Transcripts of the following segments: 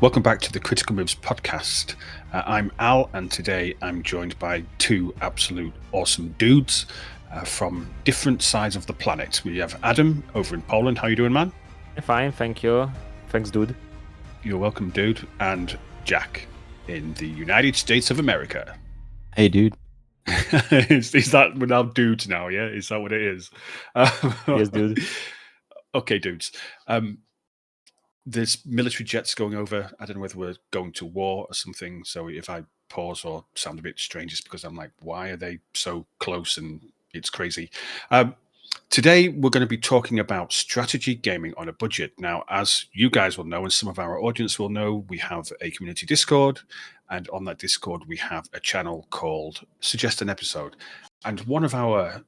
Welcome back to the Critical Moves podcast. I'm Al, and today I'm joined by two absolute awesome dudes from different sides of the planet. We have Adam over in Poland. How you doing, man? Fine, thank you. Thanks, dude. You're welcome, dude. And Jack in the United States of America. Hey, dude. is that we're now dudes now? Yeah, is that what it is? Yes, dude. Okay, dudes. There's military jets going over. I don't know whether we're going to war or something. So if I pause or sound a bit strange, it's because I'm like, why are they so close? And it's crazy. Today, we're going to be talking about strategy gaming on a budget. Now, as you guys will know, and some of our audience will know, we have a community Discord. And on that Discord, we have a channel called Suggest an Episode. And one of our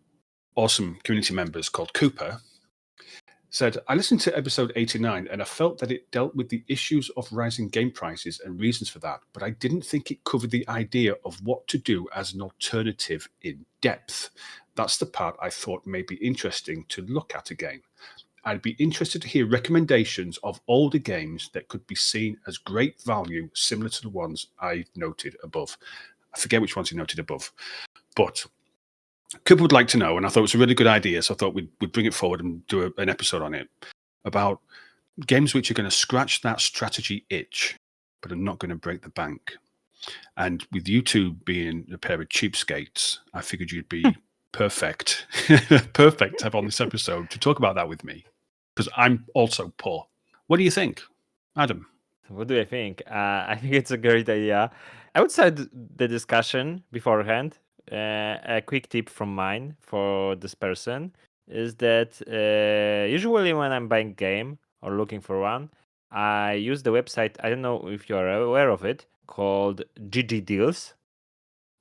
awesome community members called Cooper said, I listened to episode 89 and I felt that it dealt with the issues of rising game prices and reasons for that, but I didn't think it covered the idea of what to do as an alternative in depth. That's the part I thought may be interesting to look at again. I'd be interested to hear recommendations of older games that could be seen as great value, similar to the ones I noted above. I forget which ones he noted above, but Cooper would like to know, and I thought it was a really good idea, so I thought we'd bring it forward and do an episode on it, about games which are going to scratch that strategy itch, but are not going to break the bank. And with you two being a pair of cheapskates, I figured you'd be perfect to have on this episode to talk about that with me, because I'm also poor. What do you think, Adam? What do I think? I think it's a great idea. Outside the discussion beforehand, a quick tip from mine for this person is that usually when I'm buying a game or looking for one, I use the website, I don't know if you are aware of it, called GG.deals.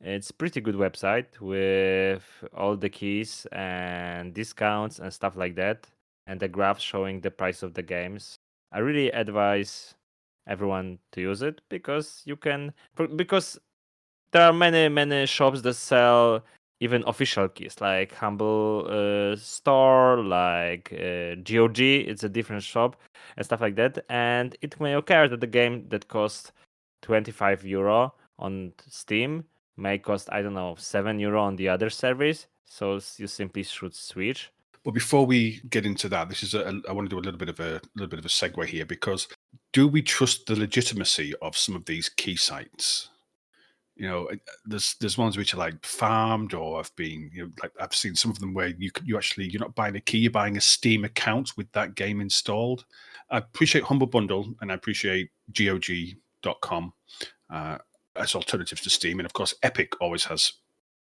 It's a pretty good website with all the keys and discounts and stuff like that, and the graph showing the price of the games. I really advise everyone to use it because there are many shops that sell even official keys, like Humble Store, like GOG. It's a different shop and stuff like that. And it may occur that the game that costs €25 on Steam may cost, I don't know, €7 on the other service. So you simply should switch. But before we get into that, I want to do a little bit of a segue here, because do we trust the legitimacy of some of these key sites? You know, there's ones which are like farmed or have been, like I've seen some of them where you're not buying a key, you're buying a Steam account with that game installed. I appreciate Humble Bundle and I appreciate GOG.com as alternatives to Steam, and of course Epic always has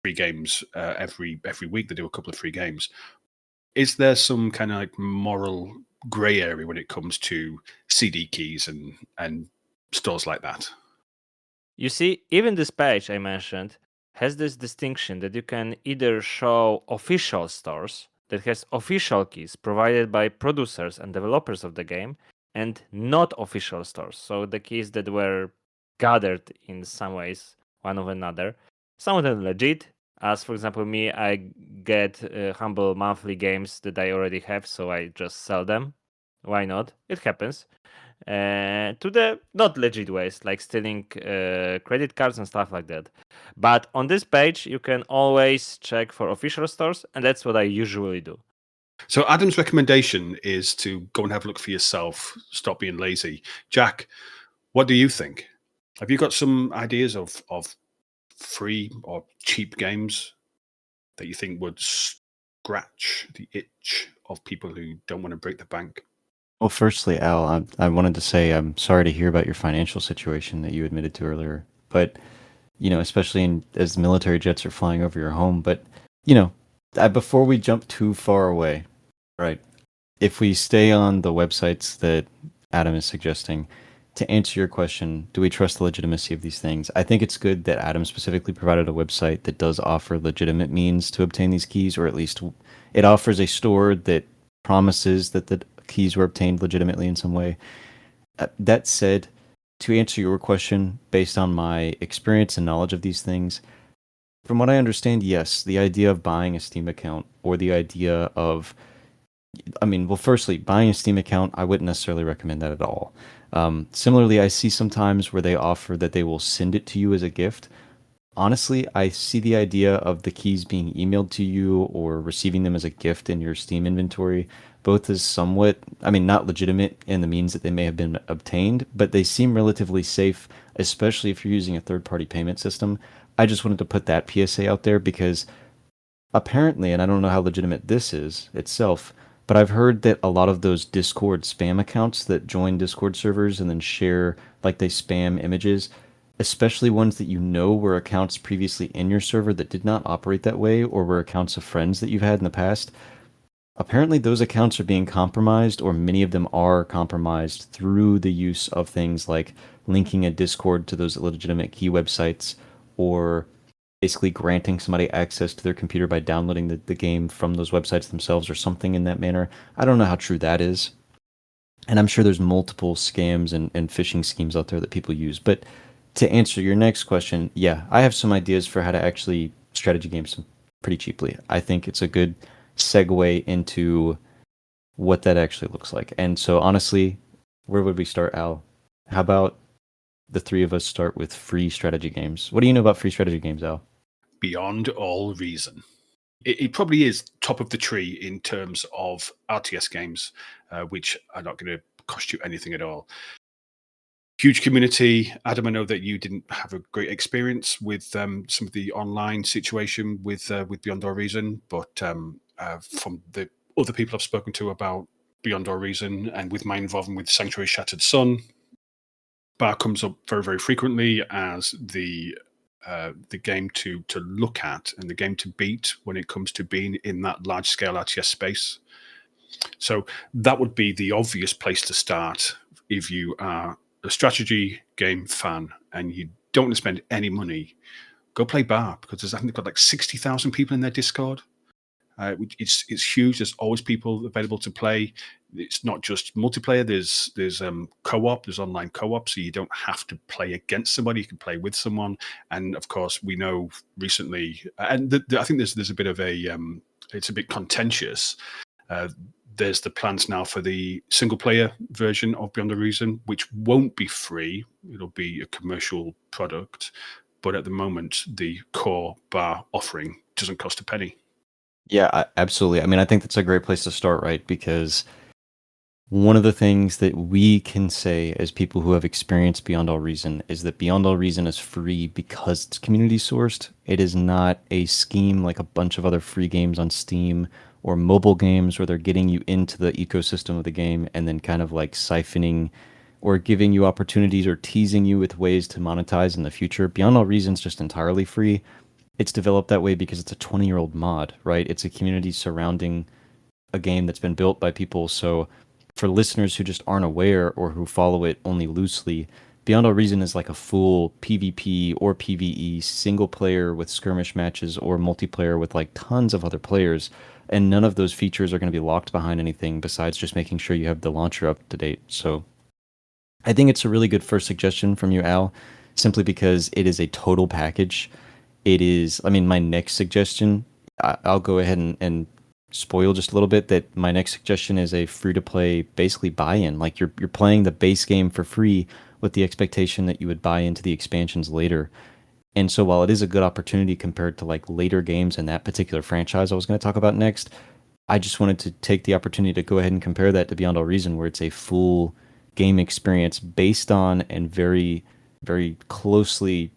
free games every week. They do a couple of free games. Is there some kind of like moral grey area when it comes to CD keys and stores like that? You see, even this page I mentioned has this distinction that you can either show official stores that has official keys provided by producers and developers of the game, and not official stores, so the keys that were gathered in some ways one of another. Some of them legit, as for example me, I get Humble monthly games that I already have, so I just sell them. Why not? It happens. To the not legit ways, like stealing credit cards and stuff like that. But on this page, you can always check for official stores, and that's what I usually do. So Adam's recommendation is to go and have a look for yourself, stop being lazy. Jack, what do you think? Have you got some ideas of free or cheap games that you think would scratch the itch of people who don't want to break the bank? Well, firstly, Al, I wanted to say I'm sorry to hear about your financial situation that you admitted to earlier. But, especially as the military jets are flying over your home. But, before we jump too far away, right, if we stay on the websites that Adam is suggesting, to answer your question, do we trust the legitimacy of these things? I think it's good that Adam specifically provided a website that does offer legitimate means to obtain these keys, or at least it offers a store that promises that the keys were obtained legitimately in some way. That said, to answer your question, based on my experience and knowledge of these things, from what I understand, yes, the idea of buying a Steam account or the idea of I mean, well, firstly, buying a Steam account, I wouldn't necessarily recommend that at all. Similarly, I see sometimes where they offer that they will send it to you as a gift. Honestly, I see the idea of the keys being emailed to you or receiving them as a gift in your Steam inventory, both as somewhat, I mean, not legitimate in the means that they may have been obtained, but they seem relatively safe, especially if you're using a third-party payment system. I just wanted to put that PSA out there because apparently, and I don't know how legitimate this is itself, but I've heard that a lot of those Discord spam accounts that join Discord servers and then share, like they spam images, especially ones that you know were accounts previously in your server that did not operate that way or were accounts of friends that you've had in the past. Apparently, those accounts are being compromised, or many of them are compromised through the use of things like linking a Discord to those illegitimate key websites or basically granting somebody access to their computer by downloading the game from those websites themselves or something in that manner. I don't know how true that is. And I'm sure there's multiple scams and phishing schemes out there that people use. But to answer your next question, yeah, I have some ideas for how to actually strategy games pretty cheaply. I think it's a good segue into what that actually looks like. And so honestly, where would we start, Al? How about the three of us start with free strategy games? What do you know about free strategy games, Al? Beyond all reason. It probably is top of the tree in terms of RTS games, which are not going to cost you anything at all. Huge community. Adam, I know that you didn't have a great experience with some of the online situation with Beyond All Reason, but from the other people I've spoken to about Beyond All Reason and with my involvement with Sanctuary Shattered Sun, Bar comes up very, very frequently as the game to look at and the game to beat when it comes to being in that large scale RTS space. So that would be the obvious place to start if you are a strategy game fan and you don't want to spend any money. Go play Bar, because I think they've got like 60,000 people in their Discord. It's huge. There's always people available to play. It's not just multiplayer. There's co-op. There's online co-op, so you don't have to play against somebody. You can play with someone. And of course, we know recently, and I think there's a bit of a it's a bit contentious. There's the plans now for the single player version of Beyond the Reason, which won't be free. It'll be a commercial product, but at the moment, the core Bar offering doesn't cost a penny. Yeah, absolutely. I mean, I think that's a great place to start, right? Because one of the things that we can say as people who have experienced Beyond All Reason is that Beyond All Reason is free because it's community sourced. It is not a scheme like a bunch of other free games on Steam or mobile games where they're getting you into the ecosystem of the game and then kind of like siphoning or giving you opportunities or teasing you with ways to monetize in the future. Beyond All Reason is just entirely free. It's developed that way because it's a 20-year-old mod, right? It's a community surrounding a game that's been built by people. So for listeners who just aren't aware or who follow it only loosely, Beyond All Reason is like a full PvP or PvE single player with skirmish matches or multiplayer with like tons of other players. And none of those features are going to be locked behind anything besides just making sure you have the launcher up to date. So I think it's a really good first suggestion from you, Al, simply because it is a total package. It is, I mean, my next suggestion, I'll go ahead and spoil just a little bit that my next suggestion is a free-to-play, basically buy-in. Like you're playing the base game for free with the expectation that you would buy into the expansions later. And so while it is a good opportunity compared to like later games in that particular franchise I was going to talk about next, I just wanted to take the opportunity to go ahead and compare that to Beyond All Reason, where it's a full game experience based on and very, very closely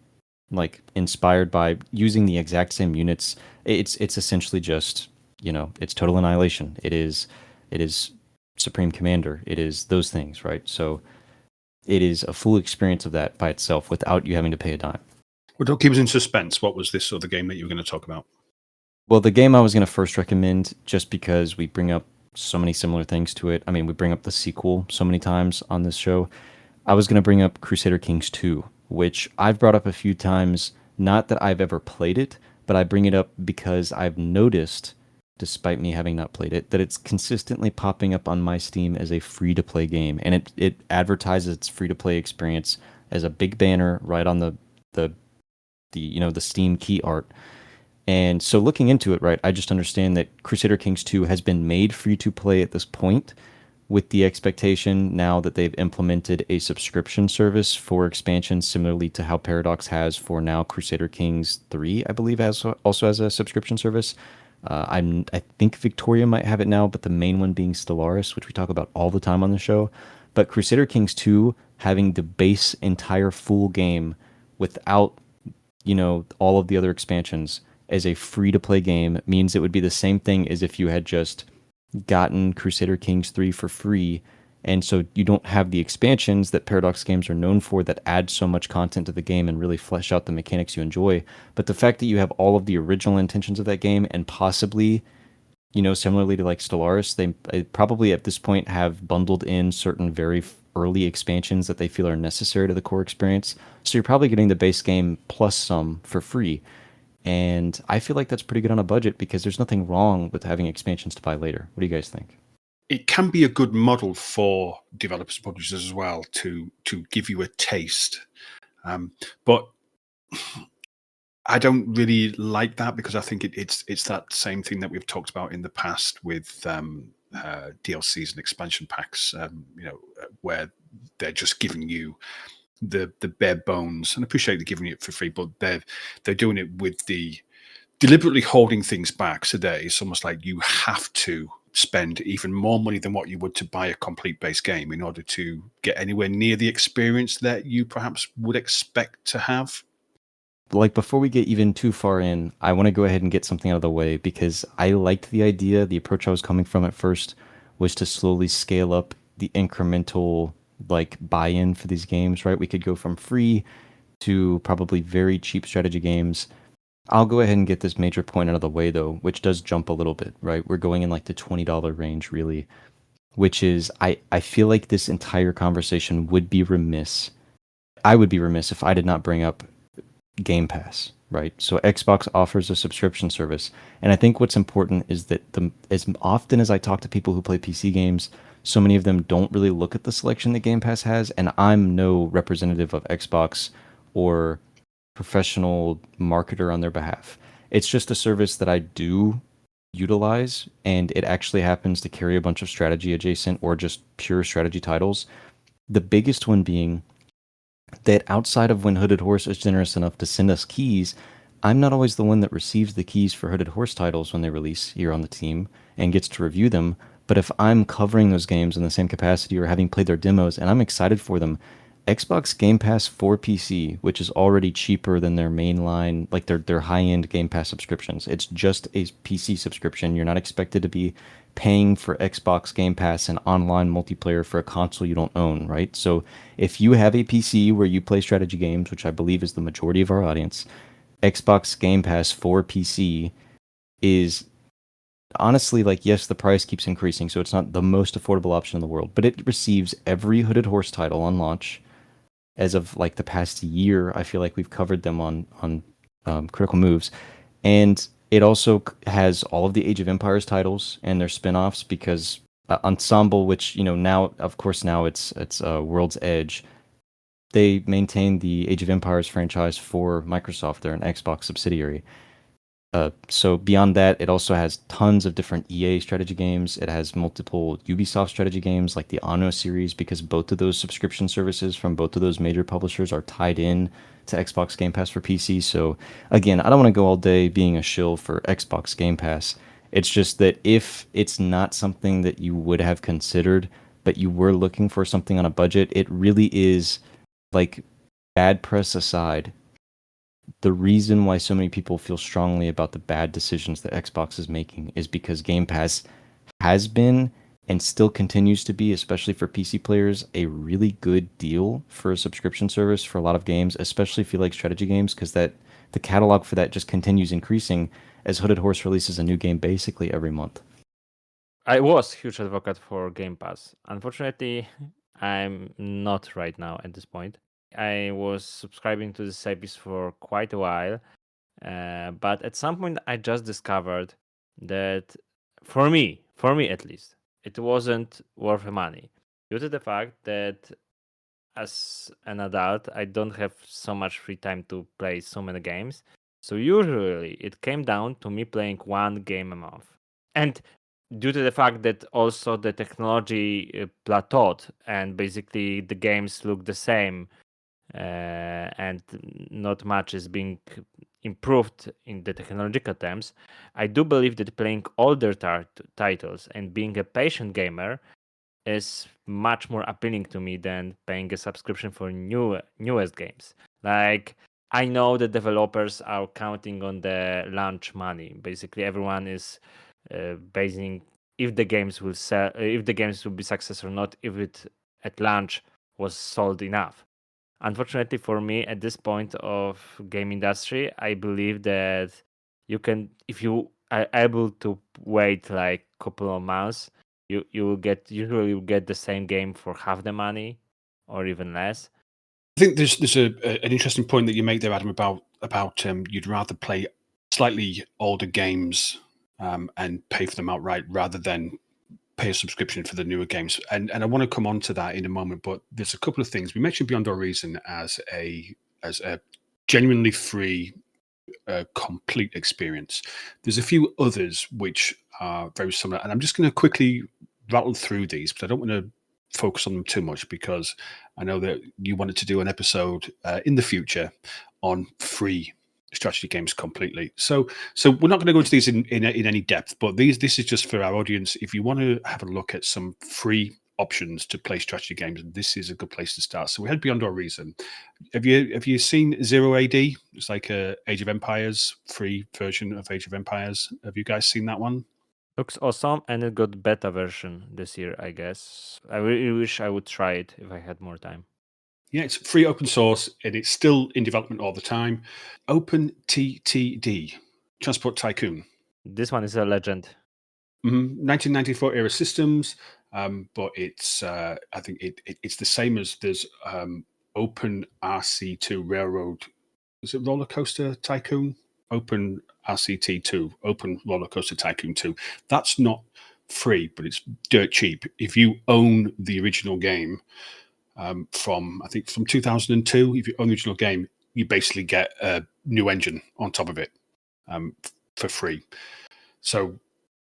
like inspired by using the exact same units. It's essentially just, it's Total Annihilation. It is Supreme Commander. It is those things, right? So it is a full experience of that by itself without you having to pay a dime. Well, don't keep us in suspense. What was this other game that you were going to talk about? Well, the game I was going to first recommend, just because we bring up so many similar things to it. I mean, we bring up the sequel so many times on this show. I was going to bring up Crusader Kings 2, which I've brought up a few times. Not that I've ever played it, but I bring it up because I've noticed, despite me having not played it, that it's consistently popping up on my Steam as a free-to-play game, and it advertises its free-to-play experience as a big banner right on the Steam key art. And so looking into it, right, I just understand that Crusader Kings 2 has been made free to play at this point, with the expectation now that they've implemented a subscription service for expansions, similarly to how Paradox has for now Crusader Kings 3, I believe, also has a subscription service. I think Victoria might have it now, but the main one being Stellaris, which we talk about all the time on the show. But Crusader Kings 2 having the base entire full game without, all of the other expansions as a free to play game means it would be the same thing as if you had just gotten Crusader Kings 3 for free. And so you don't have the expansions that Paradox games are known for that add so much content to the game and really flesh out the mechanics you enjoy. But the fact that you have all of the original intentions of that game and possibly, similarly to like Stellaris, they probably at this point have bundled in certain very early expansions that they feel are necessary to the core experience. So you're probably getting the base game plus some for free. And I feel like that's pretty good on a budget because there's nothing wrong with having expansions to buy later. What do you guys think? It can be a good model for developers and publishers as well to give you a taste. But I don't really like that because I think it's that same thing that we've talked about in the past with DLCs and expansion packs, where they're just giving you the bare bones. And I appreciate they're giving it for free, but they're doing it with the deliberately holding things back. So that it's almost like you have to spend even more money than what you would to buy a complete base game in order to get anywhere near the experience that you perhaps would expect to have. Like before we get even too far in, I want to go ahead and get something out of the way because I liked the idea. The approach I was coming from at first was to slowly scale up the incremental like buy-in for these games, right? We could go from free to probably very cheap strategy games. I'll go ahead and get this major point out of the way though, which does jump a little bit, right? We're going in like the $20 range really, which is I feel like this entire conversation would be remiss. I would be remiss if I did not bring up Game Pass, right? So Xbox offers a subscription service, and I think what's important is that as often as I talk to people who play PC games, so many of them don't really look at the selection that Game Pass has, and I'm no representative of Xbox or professional marketer on their behalf. It's just a service that I do utilize, and it actually happens to carry a bunch of strategy adjacent or just pure strategy titles. The biggest one being that outside of when Hooded Horse is generous enough to send us keys, I'm not always the one that receives the keys for Hooded Horse titles when they release here on the team and gets to review them. But if I'm covering those games in the same capacity or having played their demos and I'm excited for them, Xbox Game Pass for PC, which is already cheaper than their mainline, like their high-end Game Pass subscriptions. It's just a PC subscription. You're not expected to be paying for Xbox Game Pass and online multiplayer for a console you don't own, right? So if you have a PC where you play strategy games, which I believe is the majority of our audience, Xbox Game Pass for PC is honestly like, yes, the price keeps increasing, so it's not the most affordable option in the world, but it receives every Hooded Horse title on launch. As of like the past year, I feel like we've covered them on Critical Moves, and it also has all of the Age of Empires titles and their spin-offs because Ensemble, which now of course now it's World's Edge, they maintain the Age of Empires franchise for Microsoft. They're an Xbox subsidiary. So beyond that, it also has tons of different EA strategy games. It has multiple Ubisoft strategy games like the Anno series because both of those subscription services from both of those major publishers are tied in to Xbox Game Pass for PC. So again, I don't want to go all day being a shill for Xbox Game Pass. It's just that if it's not something that you would have considered, but you were looking for something on a budget, it really is, like, bad press aside, the reason why so many people feel strongly about the bad decisions that Xbox is making is because Game Pass has been and still continues to be, especially for PC players, a really good deal for a subscription service for a lot of games, especially if you like strategy games, because the catalog for that just continues increasing as Hooded Horse releases a new game basically every month. I was a huge advocate for Game Pass. Unfortunately, I'm not right now at this point. I was subscribing to the service for quite a while, but at some point I just discovered that for me at least, it wasn't worth the money due to the fact that as an adult I don't have so much free time to play so many games, So usually it came down to me playing one game a month. And due to the fact that also the technology plateaued and basically the games look the same and not much is being improved in the technological terms, I do believe that playing older titles and being a patient gamer is much more appealing to me than paying a subscription for newest games. Like, I know the developers are counting on the launch money. Basically, everyone is basing if the games will sell, if the games will be successful or not, if it at launch was sold enough. Unfortunately for me, at this point of game industry, I believe that you can, if you are able to wait like couple of months, you will usually you get the same game for half the money or even less. I think there's an interesting point that you make there, Adam, about you'd rather play slightly older games and pay for them outright rather than pay a subscription for the newer games. And I want to come on to that in a moment, but there's a couple of things. We mentioned Beyond Our Reason as a genuinely free, complete experience. There's a few others which are very similar, and I'm just going to quickly rattle through these, but I don't want to focus on them too much because I know that you wanted to do an episode in the future on free strategy games completely. So we're not going to go into these in any depth, but this is just for our audience. If you want to have a look at some free options to play strategy games, this is a good place to start. So we had Beyond Our Reason. Have you seen Zero AD? It's like a Age of Empires free version of Age of Empires. Have you guys seen that one? Looks awesome, and it got beta version this year, I guess. I really wish I would try it if I had more time. Yeah, it's free open source and it's still in development all the time. OpenTTD, Transport Tycoon. This one is a legend. 1994 era systems, but it's I think it's the same as there's Open RC2 Railroad. Is it Roller Coaster Tycoon? Open RCT2, Open Roller Coaster Tycoon 2. That's not free, but it's dirt cheap. If you own the original game from 2002, if you own the original game, you basically get a new engine on top of it for free. So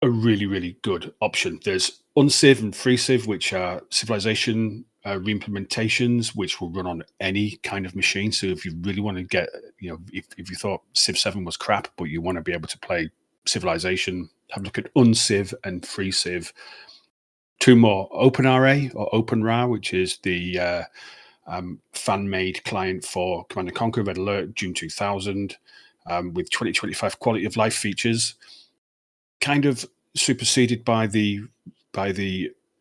a really, really good option. There's Unciv and FreeCiv, which are Civilization reimplementations, which will run on any kind of machine. So if you really want to get, if you thought Civ 7 was crap, but you want to be able to play Civilization, have a look at Unciv and FreeCiv. Two more, OpenRA or OpenRA, which is the fan-made client for Command & Conquer Red Alert, June 2000, with 2025 quality of life features. Kind of superseded by the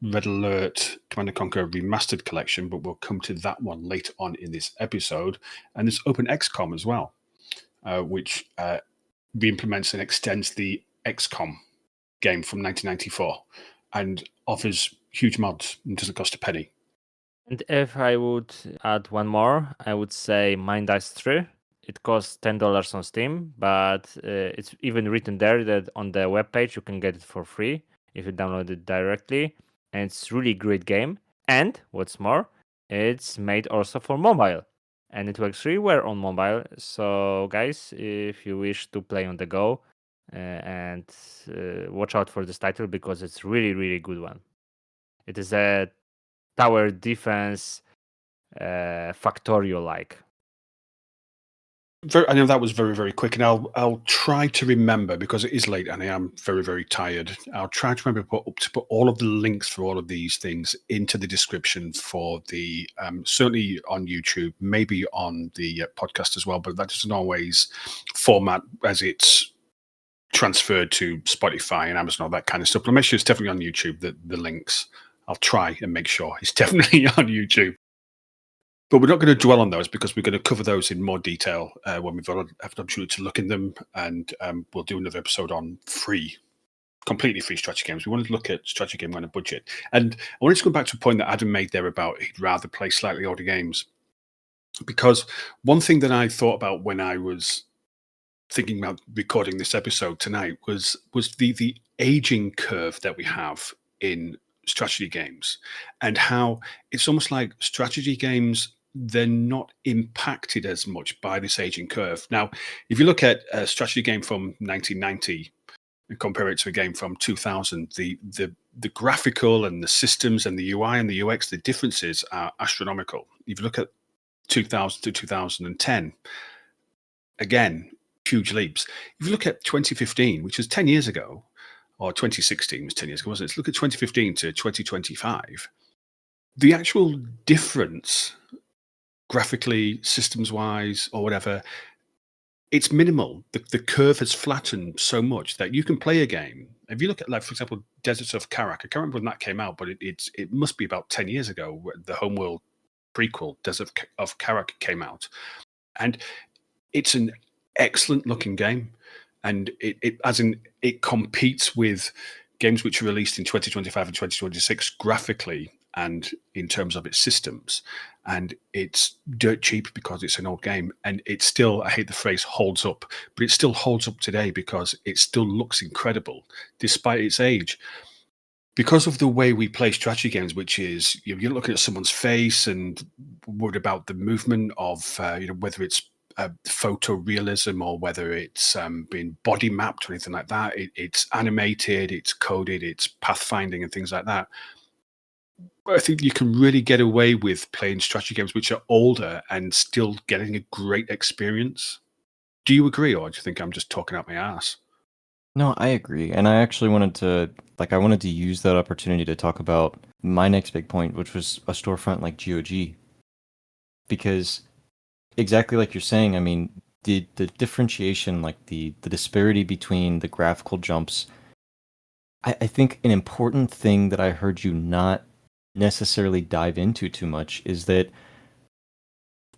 Red Alert Command & Conquer Remastered collection, but we'll come to that one later on in this episode. And there's Open XCOM as well, which re-implements and extends the XCOM game from 1994 and offers huge mods and doesn't cost a penny. And if I would add one more, I would say Mind Dice 3. It costs $10 on Steam, but it's even written there that on the webpage you can get it for free if you download it directly. And it's really great game. And what's more, it's made also for mobile. And it works really well on mobile. So guys, if you wish to play on the go, and watch out for this title because it's really, really good one. It is a tower defense Factorio-like. I know that was very, very quick, and I'll try to remember because it is late and I am very, very tired. I'll try to remember to put all of the links for all of these things into the description for the certainly on YouTube, maybe on the podcast as well. But that doesn't always format as it's transferred to Spotify and Amazon, all that kind of stuff. But I'll make sure it's definitely on YouTube. The links. I'll try and make sure it's definitely on YouTube. But we're not going to dwell on those because we're going to cover those in more detail when we've had an opportunity to look in them. And we'll do another episode on completely free strategy games. We wanted to look at strategy game on a budget. And I wanted to go back to a point that Adam made there about he'd rather play slightly older games. Because one thing that I thought about when I was thinking about recording this episode tonight was the aging curve that we have in strategy games and how it's almost like strategy games they're not impacted as much by this aging curve. Now, if you look at a strategy game from 1990 and compare it to a game from 2000, the graphical and the systems and the UI and the UX, the differences are astronomical. If you look at 2000 to 2010, again, huge leaps. If you look at 2015, which was 10 years ago, or 2016 was 10 years ago, wasn't it? Let's look at 2015 to 2025. The actual difference, graphically, systems-wise, or whatever, it's minimal. The curve has flattened so much that you can play a game. If you look at, like, for example, Deserts of Karak, I can't remember when that came out, but it must be about 10 years ago, where the Homeworld prequel, Desert of Karak, came out. And it's an excellent looking game. And it competes with games which are released in 2025 and 2026 graphically and in terms of its systems. And it's dirt cheap because it's an old game. And it still, I hate the phrase holds up, but it still holds up today because it still looks incredible despite its age. Because of the way we play strategy games, which is you're looking at someone's face and worried about the movement of whether it's photorealism or whether it's been body mapped or anything like that. It's animated, it's coded, it's pathfinding and things like that. I think you can really get away with playing strategy games which are older and still getting a great experience. Do you agree, or do you think I'm just talking out my ass? No, I agree. And I actually wanted to use that opportunity to talk about my next big point, which was a storefront like GOG. Because exactly like you're saying, I mean, the differentiation, like the disparity between the graphical jumps, I think an important thing that I heard you not necessarily dive into too much is that,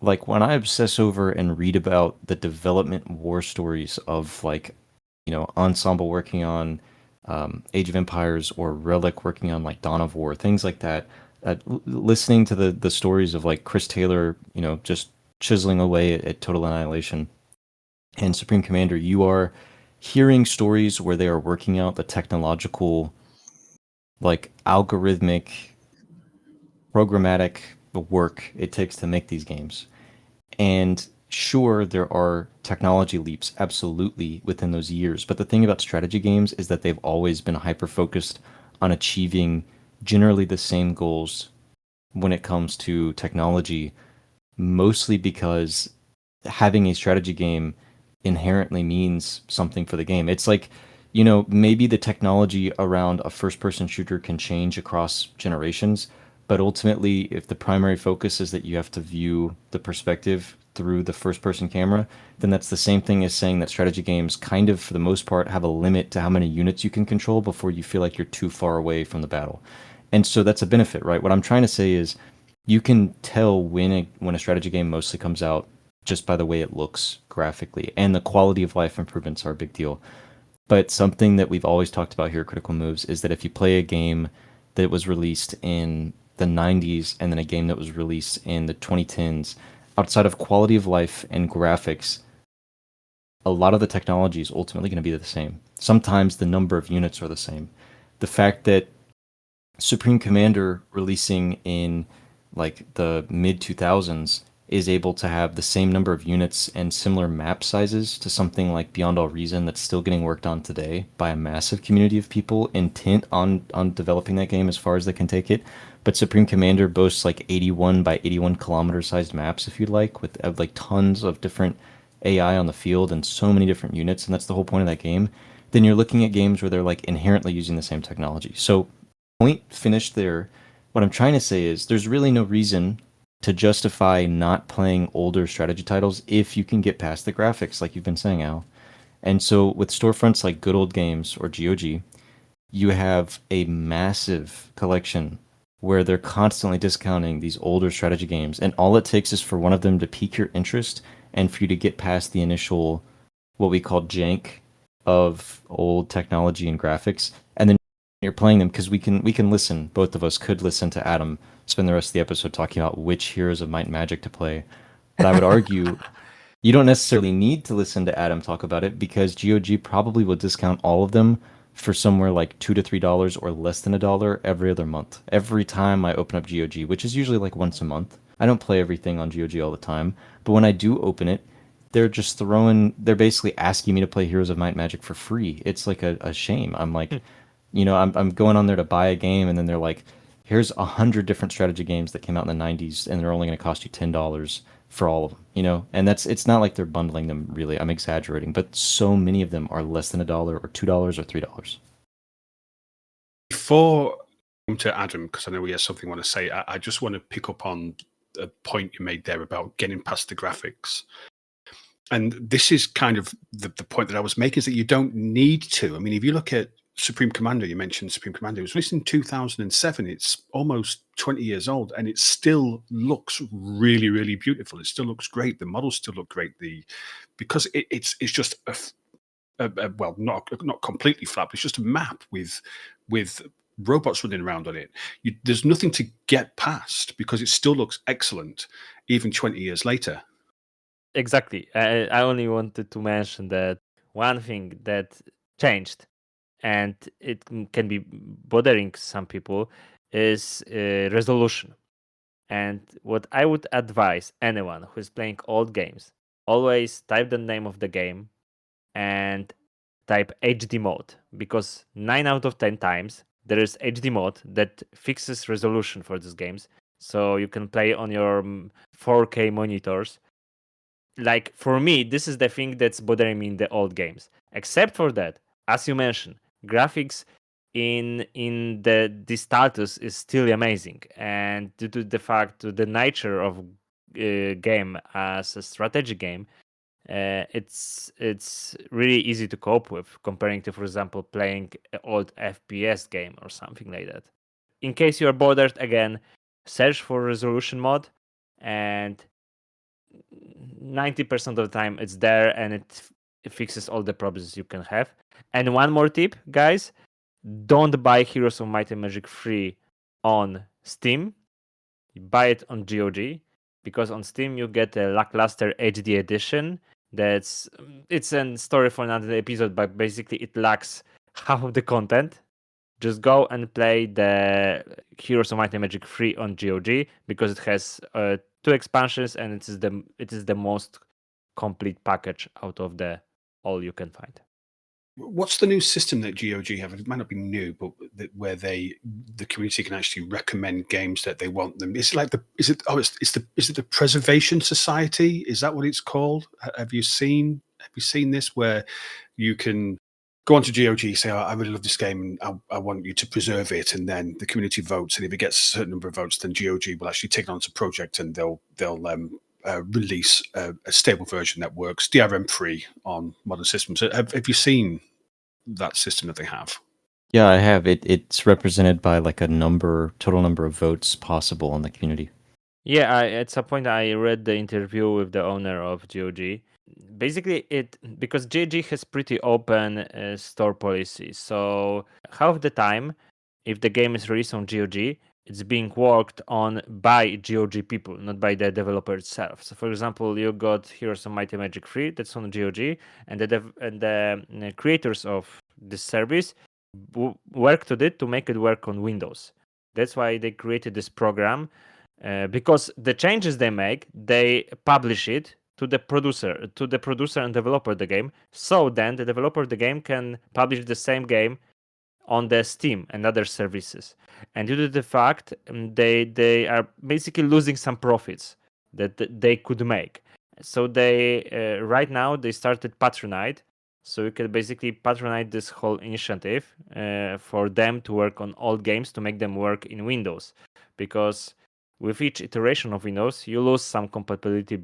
like, when I obsess over and read about the development war stories of, like, Ensemble working on Age of Empires, or Relic working on, like, Dawn of War, things like that, listening to the stories of, like, Chris Taylor, just chiseling away at Total Annihilation and Supreme Commander, you are hearing stories where they are working out the technological, like, algorithmic, programmatic work it takes to make these games. And sure, there are technology leaps, absolutely, within those years. But the thing about strategy games is that they've always been hyper-focused on achieving generally the same goals when it comes to technology, mostly because having a strategy game inherently means something for the game. It's like, maybe the technology around a first-person shooter can change across generations, but ultimately, if the primary focus is that you have to view the perspective through the first-person camera, then that's the same thing as saying that strategy games kind of, for the most part, have a limit to how many units you can control before you feel like you're too far away from the battle. And so that's a benefit, right? What I'm trying to say is you can tell when a strategy game mostly comes out just by the way it looks graphically, and the quality of life improvements are a big deal. But something that we've always talked about here at Critical Moves is that if you play a game that was released in the 90s and then a game that was released in the 2010s, outside of quality of life and graphics, a lot of the technology is ultimately going to be the same. Sometimes the number of units are the same. The fact that Supreme Commander releasing in, like, the mid 2000s is able to have the same number of units and similar map sizes to something like Beyond All Reason that's still getting worked on today by a massive community of people intent on developing that game as far as they can take it. But Supreme Commander boasts, like, 81 by 81 kilometer sized maps, if you'd like, with like tons of different AI on the field and so many different units, and that's the whole point of that game. Then you're looking at games where they're, like, inherently using the same technology. So, point finished there. What I'm trying to say is there's really no reason to justify not playing older strategy titles if you can get past the graphics, like you've been saying, Al. And so with storefronts like Good Old Games or GOG, you have a massive collection where they're constantly discounting these older strategy games, and all it takes is for one of them to pique your interest and for you to get past the initial, what we call jank of old technology and graphics, and then you're playing them, because we can listen, both of us could listen to Adam spend the rest of the episode talking about which Heroes of Might and Magic to play. But I would argue you don't necessarily need to listen to Adam talk about it, because GOG probably will discount all of them for somewhere like $2 to $3 or less than $1 every other month. Every time I open up GOG, which is usually like once a month, I don't play everything on GOG all the time, but when I do open it, they're basically asking me to play Heroes of Might and Magic for free. It's like a shame. I'm like, I'm going on there to buy a game, and then they're like, here's 100 different strategy games that came out in the 90s, and they're only going to cost you $10 for all of them. And it's not like they're bundling them really. I'm exaggerating, but so many of them are less than $1 or $2 or $3. Before I come to Adam, because I know he has something I want to say, I just want to pick up on a point you made there about getting past the graphics. And this is kind of the point that I was making, is that you don't need to. I mean, if you look at Supreme Commander, you mentioned Supreme Commander, it was released in 2007. It's almost 20 years old, and it still looks really, really beautiful. It still looks great. The models still look great. Because it's just well, not completely flat, but it's just a map with robots running around on it. There's nothing to get past because it still looks excellent, even 20 years later. Exactly. I only wanted to mention that one thing that changed, and it can be bothering some people, is resolution. And what I would advise anyone who is playing old games, always type the name of the game and type HD mode, because 9 out of 10 times there is HD mode that fixes resolution for these games, so you can play on your 4K monitors. Like, for me, this is the thing that's bothering me in the old games. Except for that, as you mentioned, graphics in the status is still amazing, and due to the fact, to the nature of game as a strategy game, it's really easy to cope with, comparing to, for example, playing an old FPS game or something like that. In case you are bothered, again, search for resolution mod, and 90% of the time it's there, and it fixes all the problems you can have. And one more tip, guys, don't buy Heroes of Might and Magic free on Steam. Buy it on GOG, because on Steam you get a lackluster HD edition. It's a story for another episode, but basically it lacks half of the content. Just go and play the Heroes of Might and Magic free on GOG, because it has 2 expansions, and it is the most complete package out of the all you can find. What's the new system that GOG have? It might not be new, but where the community can actually recommend games that they want them. Is it the Preservation Society? Is that what it's called? Have you seen this, where you can go onto GOG, say, I really love this game, and I want you to preserve it, and then the community votes, and if it gets a certain number of votes, then GOG will actually take it onto a project, and they'll release a stable version that works DRM-free on modern systems. Have you seen that system that they have? Yeah, I have. It's represented by like total number of votes possible in the community. Yeah, at some point I read the interview with the owner of GOG. Basically, because GOG has pretty open store policy, so half of the time, if the game is released on GOG, it's being worked on by GOG people, not by the developer itself. So, for example, you got Heroes of Might and Magic 3, that's on GOG, and the creators of this service worked on it to make it work on Windows. That's why they created this program, because the changes they make, they publish it to the producer and developer of the game. So then the developer of the game can publish the same game on the Steam and other services. And due to the fact they are basically losing some profits that they could make. So they right now they started Patronite. So you can basically patronize this whole initiative for them to work on old games, to make them work in Windows, because with each iteration of Windows, you lose some compatibility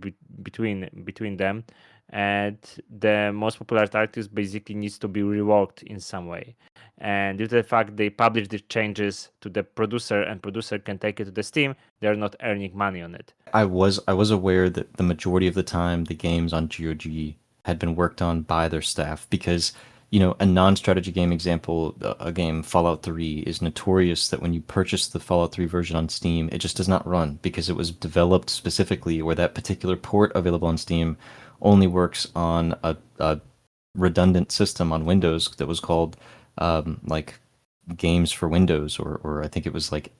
between them, and the most popular titles basically needs to be reworked in some way. And due to the fact they publish the changes to the producer, and producer can take it to the Steam, they're not earning money on it. I was aware that the majority of the time the games on GOG had been worked on by their staff, because a non-strategy game example, a game Fallout 3, is notorious that when you purchase the Fallout 3 version on Steam, it just does not run, because it was developed specifically where that particular port available on Steam only works on a redundant system on Windows that was called like Games for Windows, or I think it was like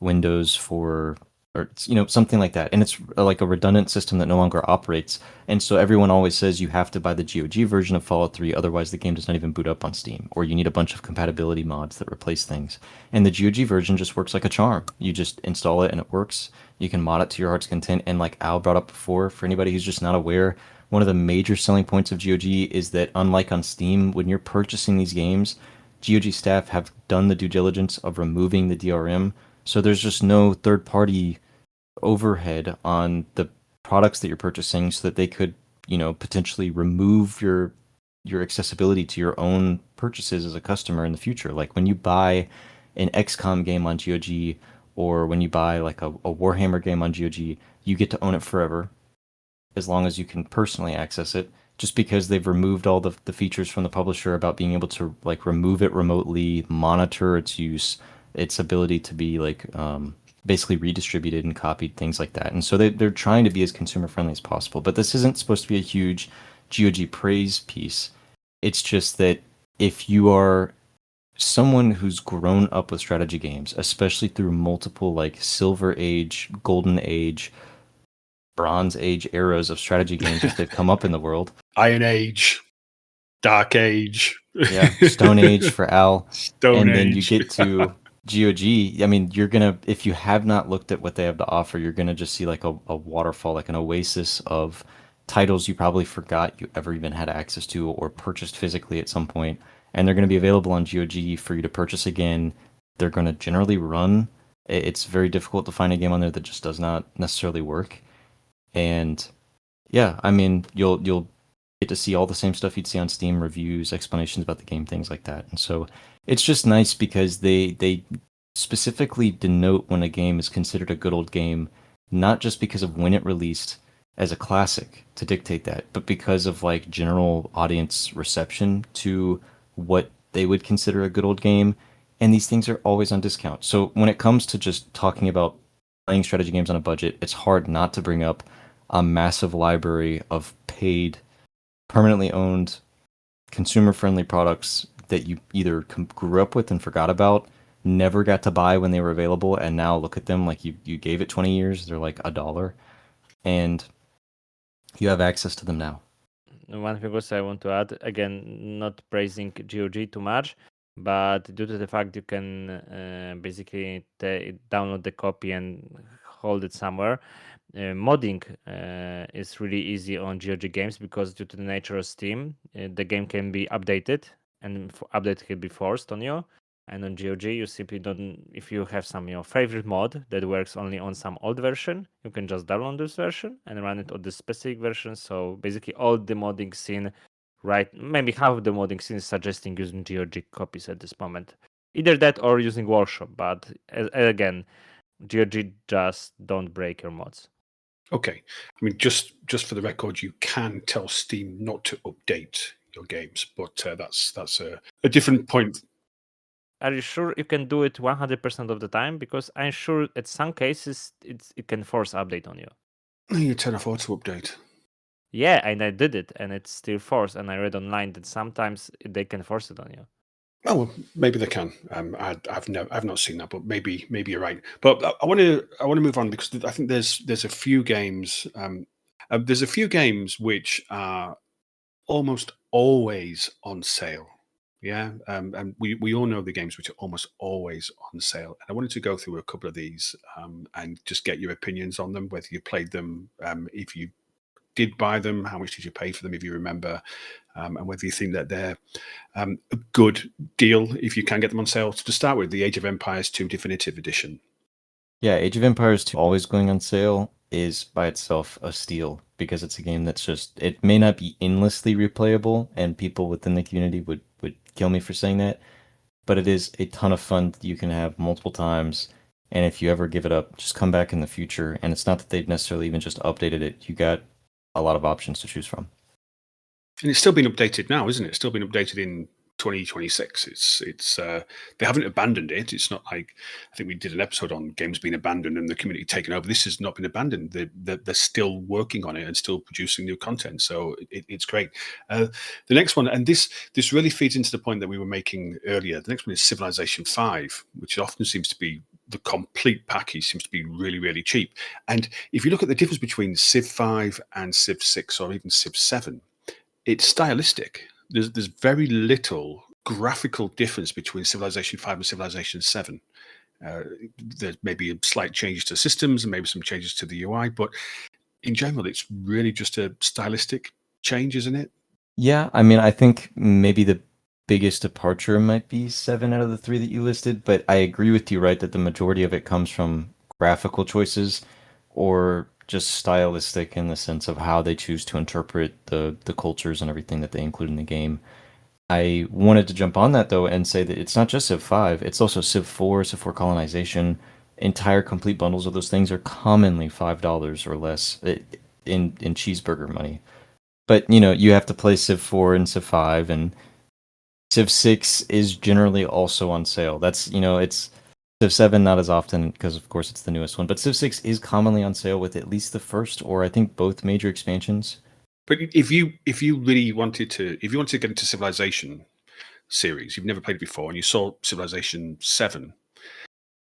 Windows for or something like that. And it's like a redundant system that no longer operates. And so everyone always says you have to buy the GOG version of Fallout 3, otherwise the game does not even boot up on Steam, or you need a bunch of compatibility mods that replace things. And the GOG version just works like a charm. You just install it and it works. You can mod it to your heart's content. And like Al brought up before, for anybody who's just not aware, one of the major selling points of GOG is that unlike on Steam, when you're purchasing these games, GOG staff have done the due diligence of removing the DRM. So there's just no third party overhead on the products that you're purchasing, so that they could, potentially remove your accessibility to your own purchases as a customer in the future. Like when you buy an XCOM game on GOG, or when you buy like a Warhammer game on GOG, you get to own it forever, as long as you can personally access it, just because they've removed all the features from the publisher about being able to like remove it remotely, monitor its use, its ability to be like basically redistributed and copied, things like that. And so they're trying to be as consumer friendly as possible. But this isn't supposed to be a huge GOG praise piece. It's just that if you are someone who's grown up with strategy games, especially through multiple like Silver Age, Golden Age, Bronze Age eras of strategy games as they've come up in the world. Iron Age, Dark Age. Yeah, Stone Age for Al. Stone and then Age. You get to GOG. I mean, you're gonna, if you have not looked at what they have to offer, you're gonna just see like a waterfall, like an oasis of titles you probably forgot you ever even had access to or purchased physically at some point. And they're gonna be available on GOG for you to purchase again. They're gonna generally run. It's very difficult to find a game on there that just does not necessarily work. And yeah, I mean, you'll get to see all the same stuff you'd see on Steam, reviews, explanations about the game, things like that. And so it's just nice because they specifically denote when a game is considered a good old game, not just because of when it released as a classic to dictate that, but because of like general audience reception to what they would consider a good old game. And these things are always on discount. So when it comes to just talking about playing strategy games on a budget, it's hard not to bring up a massive library of paid, permanently owned, consumer-friendly products that you either grew up with and forgot about, never got to buy when they were available, and now look at them like you gave it 20 years, they're like $1, and you have access to them now. One thing also I want to add, again, not praising GOG too much, but due to the fact you can basically download the copy and hold it somewhere, modding is really easy on GOG games, because due to the nature of Steam, the game can be updated, and update can be forced on you. And on GOG, you simply don't. If you have some favorite mod that works only on some old version, you can just download this version and run it on this specific version. So basically, all the modding scene, right? Maybe half of the modding scene is suggesting using GOG copies at this moment. Either that or using Workshop. But again, GOG just don't break your mods. Okay, I mean, just for the record, you can tell Steam not to update your games, but that's a different point. Are you sure you can do it 100% of the time? Because I'm sure at some cases it can force update on you. You can afford to update. Yeah, and I did it, and it's still forced. And I read online that sometimes they can force it on you. Oh, well, maybe they can. I've not seen that, but maybe you're right. But I want to move on, because I think there's a few games. There's a few games which are almost always on sale. Yeah, and we all know the games which are almost always on sale. And I wanted to go through a couple of these and just get your opinions on them, whether you played them, if you did buy them, how much did you pay for them, if you remember, and whether you think that they're a good deal if you can get them on sale. So to start with, the Age of Empires 2 Definitive Edition. Yeah, Age of Empires 2 always going on sale is by itself a steal, because it's a game that's just, it may not be endlessly replayable, and people within the community would kill me for saying that, but it is a ton of fun that you can have multiple times. And if you ever give it up, just come back in the future. And it's not that they've necessarily even just updated it. You got a lot of options to choose from. And it's still been updated now, isn't it? It's still been updated in 2026. It's they haven't abandoned it. It's not like, I think we did an episode on games being abandoned and the community taken over. This has not been abandoned. They're still working on it and still producing new content. So it's great. The next one, and this really feeds into the point that we were making earlier. The next one is Civilization 5, which often seems to be the complete package seems to be really, really cheap. And if you look at the difference between Civ 5 and Civ 6 or even Civ 7, it's stylistic. There's very little graphical difference between Civilization 5 and Civilization 7. There may be slight changes to systems and maybe some changes to the UI, but in general, it's really just a stylistic change, isn't it? Yeah, I mean, I think maybe the biggest departure might be 7 out of the 3 that you listed, but I agree with you, right, that the majority of it comes from graphical choices or just stylistic in the sense of how they choose to interpret the cultures and everything that they include in the game. I wanted to jump on that though and say that it's not just Civ 5, it's also Civ 4, Civ 4 Colonization. Entire complete bundles of those things are commonly $5 or less in cheeseburger money. But you have to play Civ 4 and Civ 5, and Civ 6 is generally also on sale. That's it's Civ 7 not as often because of course it's the newest one, but Civ 6 is commonly on sale with at least the first or I think both major expansions. But if you really wanted to, if you wanted to get into Civilization series, you've never played it before, and you saw Civilization 7,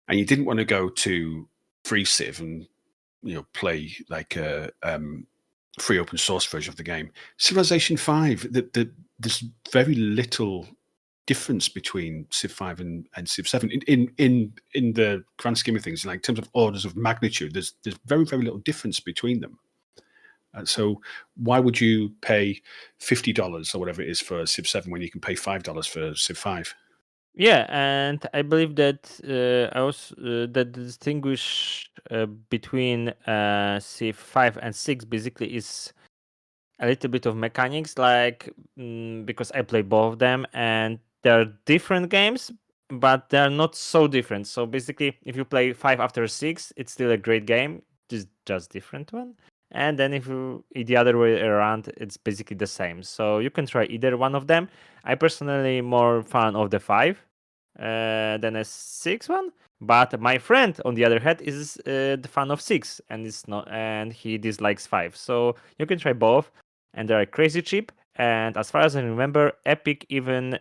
and you didn't want to go to free Civ and play like a free open source version of the game, Civilization 5, there's very little difference between Civ 5 and Civ 7 in the grand scheme of things. Like in terms of orders of magnitude, there's very, very little difference between them. So why would you pay $50 or whatever it is for Civ 7 when you can pay $5 for Civ 5? Yeah, and I believe that that the distinguish between Civ 5 and 6 basically is a little bit of mechanics, like because I play both of them and they're different games, but they're not so different. So basically, if you play 5 after 6, it's still a great game, just different one. And then if you the other way around, it's basically the same. So you can try either one of them. I personally more fan of the 5 than a 6 one. But my friend, on the other hand, is the fan of 6 and it's not, and he dislikes 5. So you can try both, and they are crazy cheap. And as far as I remember, Epic even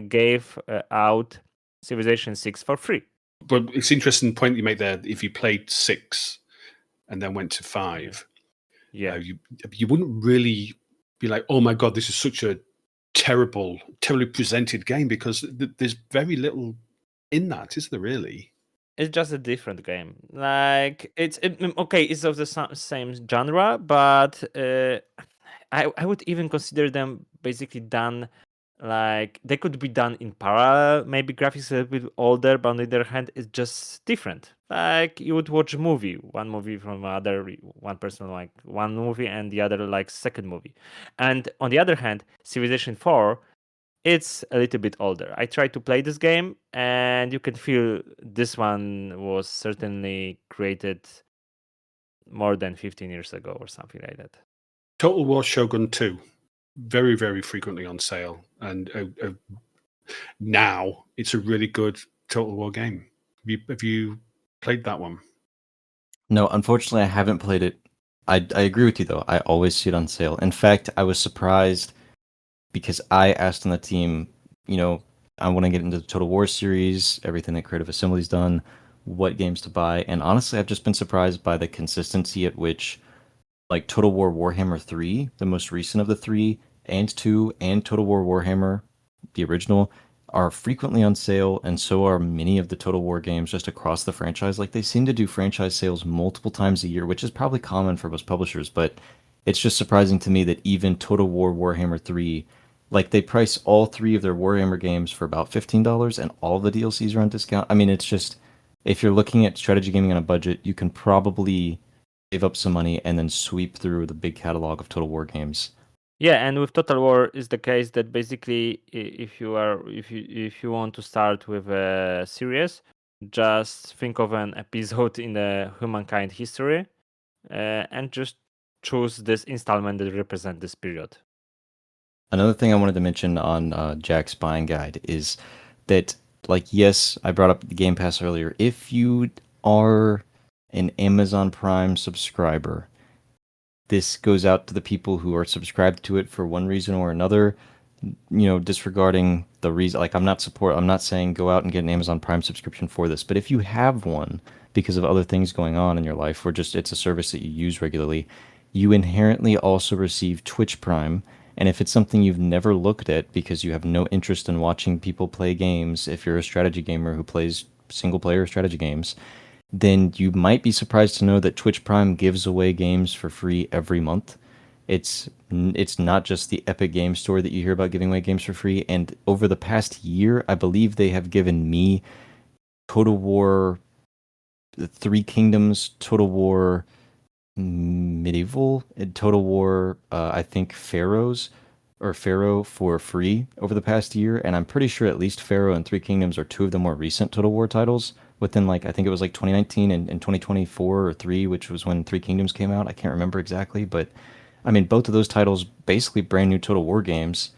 gave out Civilization 6 for free. But it's an interesting point you make there. If you played 6 and then went to 5, you wouldn't really be like, oh my god, this is such a terribly presented game, because there's very little in that, is there really? It's just a different game. Like it's of the same genre, but I would even consider them basically done, like they could be done in parallel. Maybe graphics a little bit older, but on the other hand, it's just different. Like you would watch one movie from other, one person like one movie and the other like second movie. And on the other hand, Civilization 4, it's a little bit older. I tried to play this game and you can feel this one was certainly created more than 15 years ago or something like that. Total War Shogun 2, very, very frequently on sale. And now it's a really good Total War game. Have you played that one? No, unfortunately, I haven't played it. I agree with you, though. I always see it on sale. In fact, I was surprised because I asked on the team, I want to get into the Total War series, everything that Creative Assembly's done, what games to buy. And honestly, I've just been surprised by the consistency at which, like, Total War Warhammer 3, the most recent of the 3, and 2, and Total War Warhammer, the original, are frequently on sale, and so are many of the Total War games just across the franchise. Like, they seem to do franchise sales multiple times a year, which is probably common for most publishers, but it's just surprising to me that even Total War Warhammer 3, like, they price all 3 of their Warhammer games for about $15, and all the DLCs are on discount. I mean, it's just, if you're looking at strategy gaming on a budget, you can probably save up some money and then sweep through the big catalog of Total War games. Yeah, and with Total War is the case that basically if you want to start with a series, just think of an episode in the humankind history and just choose this installment that represent this period. Another thing I wanted to mention on Jack's buying guide is that, like, yes, I brought up the Game Pass earlier. If you are an Amazon Prime subscriber, this goes out to the people who are subscribed to it for one reason or another. disregarding the reason, like I'm not saying go out and get an Amazon Prime subscription for this, but if you have one because of other things going on in your life, or just it's a service that you use regularly, you inherently also receive Twitch Prime. And if it's something you've never looked at because you have no interest in watching people play games, if you're a strategy gamer who plays single player strategy games, then you might be surprised to know that Twitch Prime gives away games for free every month. It's not just the Epic Game Store that you hear about giving away games for free. And over the past year, I believe they have given me Total War, Three Kingdoms, Total War Medieval, and Total War, I think Pharaohs or Pharaoh for free over the past year. And I'm pretty sure at least Pharaoh and Three Kingdoms are two of the more recent Total War titles within like, I think it was like 2019 and 2024 or 3, which was when Three Kingdoms came out. I can't remember exactly, but I mean, both of those titles basically brand new Total War games.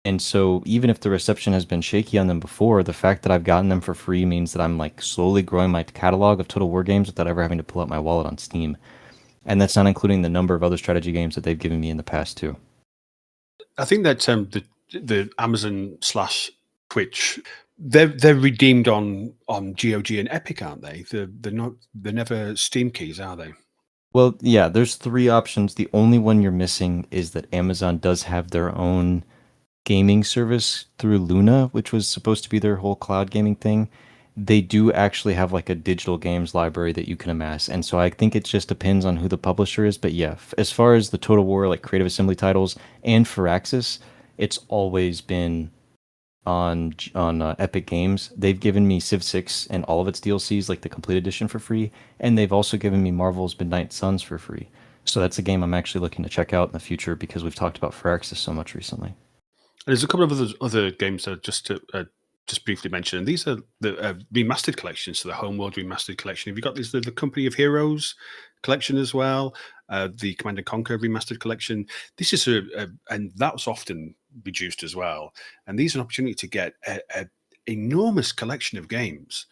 And so even if the reception has been shaky on them before, the fact that I've gotten them for free means that I'm like slowly growing my catalog of Total War games without ever having to pull out my wallet on Steam. And that's not including the number of other strategy games that they've given me in the past too. I think that the Amazon / Twitch, they're redeemed on GOG and Epic, aren't they? They're never Steam keys, are they? Well, yeah, there's 3 options. The only one you're missing is that Amazon does have their own gaming service through Luna, which was supposed to be their whole cloud gaming thing. They do actually have like a digital games library that you can amass. And so I think it just depends on who the publisher is. But yeah, as far as the Total War, like Creative Assembly titles and Firaxis, it's always been on Epic Games. They've given me Civ 6 and all of its DLCs, like the complete edition, for free. And they've also given me Marvel's Midnight Suns for free. So that's a game I'm actually looking to check out in the future because we've talked about Firaxis so much recently. There's a couple of other games that just briefly mention, and these are the remastered collections. So the Homeworld remastered collection. Have you got the Company of Heroes collection as well? The Command and Conquer remastered collection. This is and that's often reduced as well. And these are an opportunity to get a enormous collection of games,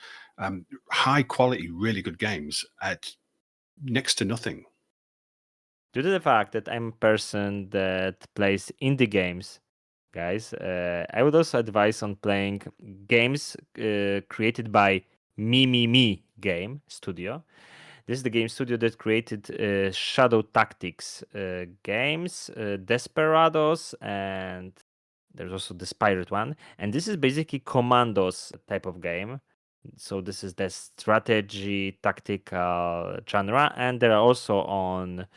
high quality, really good games at next to nothing. Due to the fact that I'm a person that plays indie games, guys, I would also advise on playing games created by Me Game Studio. This is the game studio that created Shadow Tactics games, Desperados, and there's also the Pirate one. And this is basically Commandos type of game. So this is the strategy tactical genre, and they are also on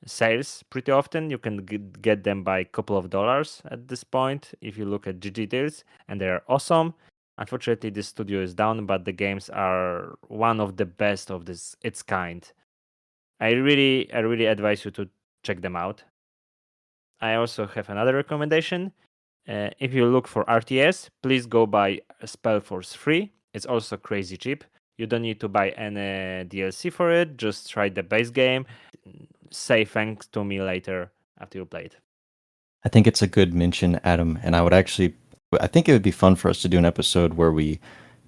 sales pretty often. You can get them by a couple of dollars at this point if you look at GG.deals, and they're awesome. Unfortunately, this studio is down, but the games are one of the best of its kind. I really advise you to check them out. I also have another recommendation. If you look for RTS, please go buy Spellforce free. It's also crazy cheap. You don't need to buy any DLC for it. Just try the base game. Say thanks to me later after you play it. I think it's a good mention, Adam, and I think it would be fun for us to do an episode where we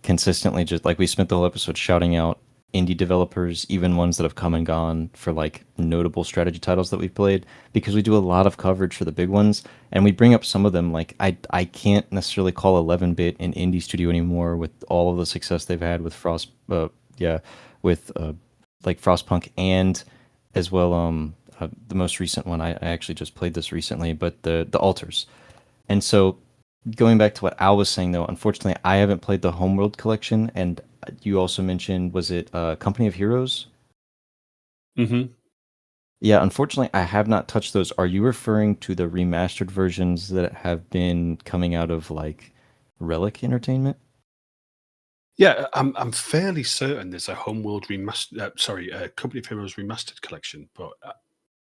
consistently just like we spent the whole episode shouting out indie developers, even ones that have come and gone for like notable strategy titles that we've played, because we do a lot of coverage for the big ones, and we bring up some of them. Like I can't necessarily call 11-bit an indie studio anymore with all of the success they've had with like Frostpunk, and as well the most recent one I actually just played this recently, but the Altars. And so going back to what Al was saying, though, unfortunately, I haven't played the Homeworld collection, and you also mentioned, was it Company of Heroes? Mm-hmm. Yeah, unfortunately, I have not touched those. Are you referring to the remastered versions that have been coming out of like Relic Entertainment? Yeah, I'm fairly certain there's a Homeworld Company of Heroes remastered collection, but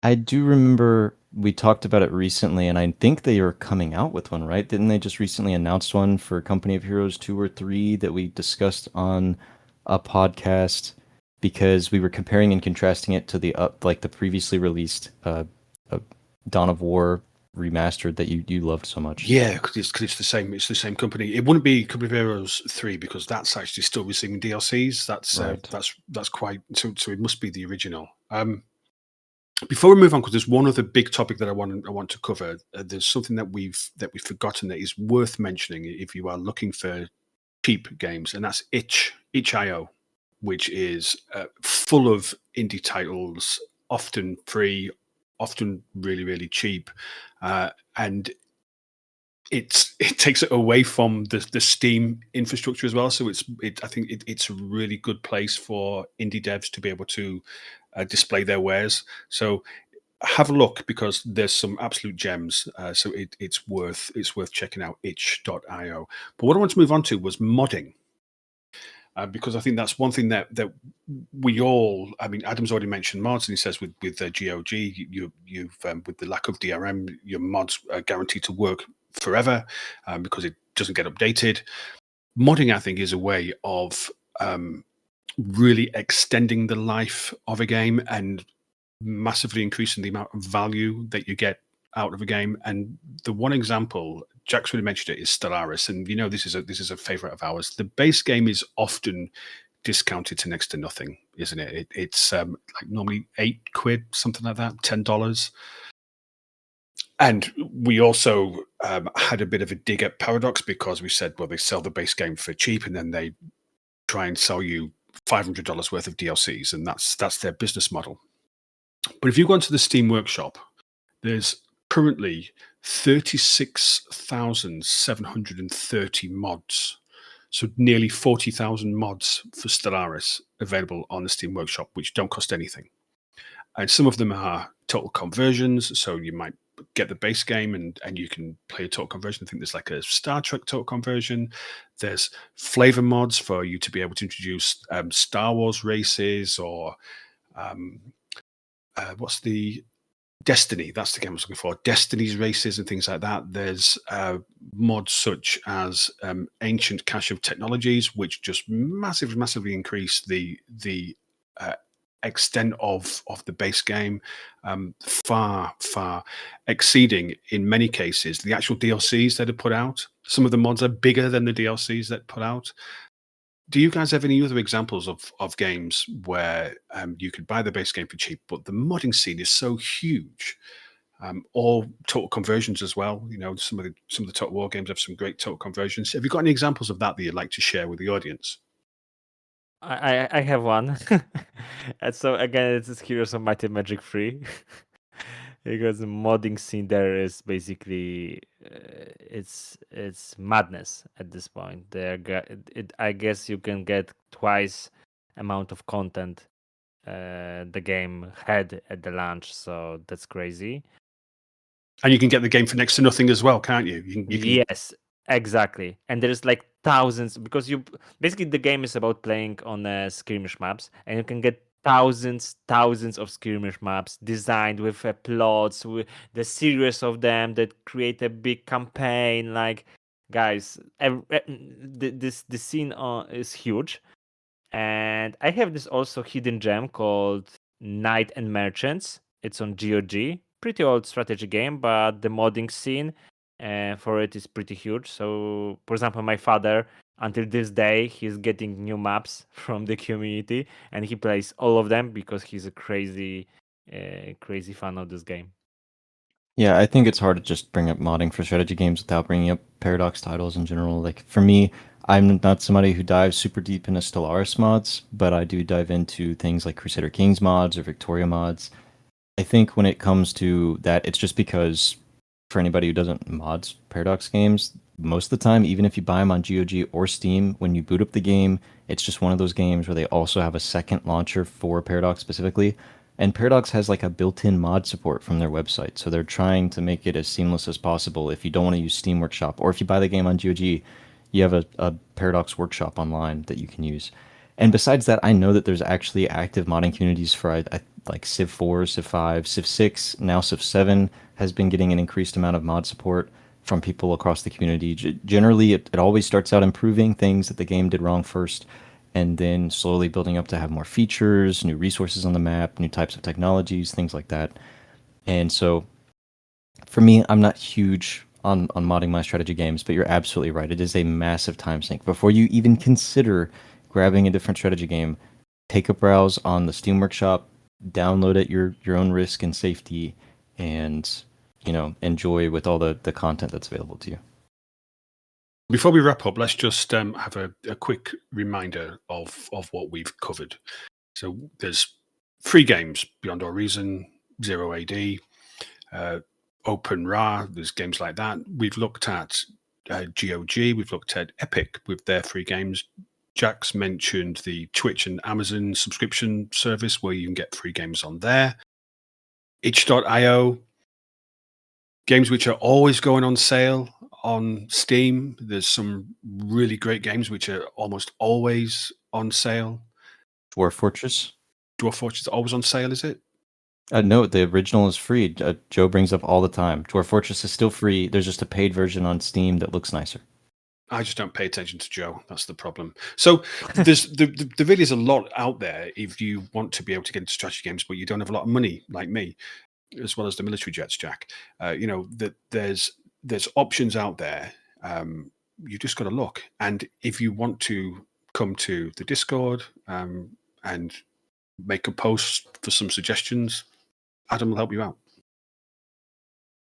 I do remember we talked about it recently, and I think they are coming out with one, right? Didn't they just recently announce one for Company of Heroes 2 or 3 that we discussed on a podcast because we were comparing and contrasting it to the previously released Dawn of War remastered that you loved so much. yeah, because it's the same. It's the same company. It wouldn't be Company of Heroes 3 because that's actually still receiving DLCs. That's Right. that's quite so. It must be the original. Before we move on, because there's one other big topic that I want to cover. There's something that we've forgotten that is worth mentioning if you are looking for cheap games, and that's itch.io, which is full of indie titles, often free, often really, really cheap, and it takes it away from the Steam infrastructure as well. So I think it's a really good place for indie devs to be able to display their wares. So have a look, because there's some absolute gems. So it's worth checking out itch.io. But what I want to move on to was modding. Because I think that's one thing that we all. I mean, Adam's already mentioned mods, and he says with GOG, you've with the lack of DRM, your mods are guaranteed to work forever because it doesn't get updated. Modding, I think, is a way of really extending the life of a game and massively increasing the amount of value that you get out of a game. And the one example, Jack's already mentioned it, is Stellaris, and this is a favorite of ours. The base game is often discounted to next to nothing, isn't it? It's like normally £8, something like that, $10. And we also had a bit of a dig at Paradox, because we said, well, they sell the base game for cheap and then they try and sell you $500 worth of DLCs, and that's their business model. But if you go into the Steam Workshop, there's currently 36,730 mods. So nearly 40,000 mods for Stellaris available on the Steam Workshop, which don't cost anything. And some of them are total conversions. So you might get the base game and you can play a total conversion. I think there's like a Star Trek total conversion. There's flavor mods for you to be able to introduce Star Wars races, or what's the Destiny? That's the game I was looking for. Destiny's races and things like that. There's mods such as Ancient Cache of Technologies, which just massively increase the extent of the base game, far exceeding, in many cases, the actual DLCs that are put out. Some of the mods are bigger than the DLCs that put out. Do you guys have any other examples of games where you could buy the base game for cheap, but the modding scene is so huge? Or total conversions as well. Some of the Total War games have some great total conversions. Have you got any examples of that you'd like to share with the audience? I have one. And so again, it's Heroes of Might and Magic free. Because the modding scene there is basically it's madness at this point. I guess you can get twice amount of content the game had at the launch, so that's crazy. And you can get the game for next to nothing as well, can't you? You can... Yes, exactly. And there's like thousands, because basically the game is about playing on skirmish maps, and you can get thousands of skirmish maps designed with plots, with the series of them that create a big campaign. Like, guys, the scene is huge. And I have this also hidden gem called Knight and Merchants. It's on GOG. Pretty old strategy game, but the modding scene for it is pretty huge. So, for example, my father, until this day, he's getting new maps from the community, and he plays all of them because he's a crazy fan of this game. Yeah, I think it's hard to just bring up modding for strategy games without bringing up Paradox titles in general. Like, for me, I'm not somebody who dives super deep into Stellaris mods, but I do dive into things like Crusader Kings mods or Victoria mods. I think when it comes to that, it's just because for anybody who doesn't mods Paradox games, most of the time, even if you buy them on GOG or Steam, when you boot up the game, it's just one of those games where they also have a second launcher for Paradox specifically. And Paradox has like a built-in mod support from their website, so they're trying to make it as seamless as possible. If you don't want to use Steam Workshop, or if you buy the game on GOG, you have a Paradox Workshop online that you can use. And besides that, I know that there's actually active modding communities for like Civ 4, Civ 5, Civ 6, now Civ 7 has been getting an increased amount of mod support from people across the community. Generally, it always starts out improving things that the game did wrong first, and then slowly building up to have more features, new resources on the map, new types of technologies, things like that. And so, for me, I'm not huge on modding my strategy games, but you're absolutely right. It is a massive time sink. Before you even consider grabbing a different strategy game, take a browse on the Steam Workshop, download at your own risk and safety, and enjoy with all the content that's available to you. Before we wrap up, let's just have a quick reminder of what we've covered. So there's free games, Beyond Our Reason, Zero AD, Open Ra, there's games like that. We've looked at GOG, we've looked at Epic with their free games. Jack's mentioned the Twitch and Amazon subscription service where you can get free games on there. itch.io, games which are always going on sale on Steam. There's some really great games which are almost always on sale. Dwarf Fortress is always on sale, is it? No, the original is free. Joe brings up all the time. Dwarf Fortress is still free. There's just a paid version on Steam that looks nicer. I just don't pay attention to Joe. That's the problem. So there's there really is a lot out there if you want to be able to get into strategy games, but you don't have a lot of money like me, as well as the military jets, Jack. That there's options out there. You just got to look. And if you want to come to the Discord and make a post for some suggestions, Adam will help you out.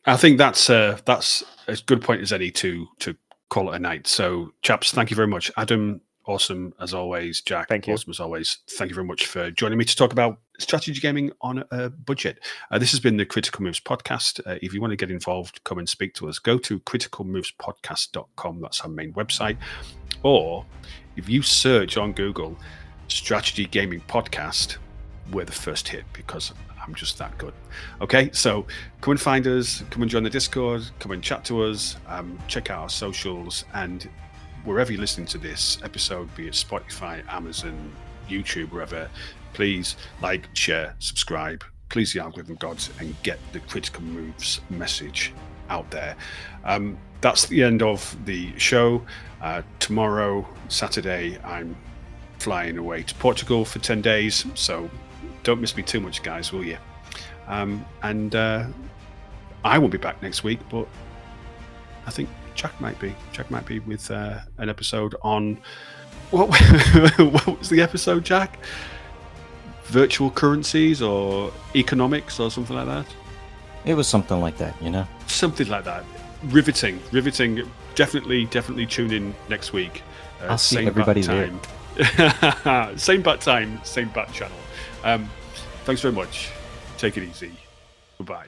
I think that's as good a point as any to call it a night. So, chaps, thank you very much. Adam, awesome as always. Jack, thank you. Awesome as always. Thank you very much for joining me to talk about strategy gaming on a budget. This has been the Critical Moves podcast. If you want to get involved, come and speak to us. Go to criticalmovespodcast.com. That's our main website. Or if you search on Google Strategy Gaming Podcast, we're the first hit because I'm just that good. Okay, so come and find us, come and join the Discord, come and chat to us, check out our socials, and wherever you're listening to this episode, be it Spotify, Amazon, YouTube, wherever, please like, share, subscribe, please the algorithm gods, and get the Critical Moves message out there. That's the end of the show. Tomorrow, Saturday, I'm flying away to Portugal for 10 days, so don't miss me too much, guys, will you? And I won't be back next week, but I think Jack might be. Jack might be with an episode on what was the episode, Jack? Virtual currencies or economics or something like that? It was something like that, Something like that. Riveting. Definitely tune in next week. I'll see everybody there. Same bat time, same bat channel. Thanks very much. Take it easy. Goodbye.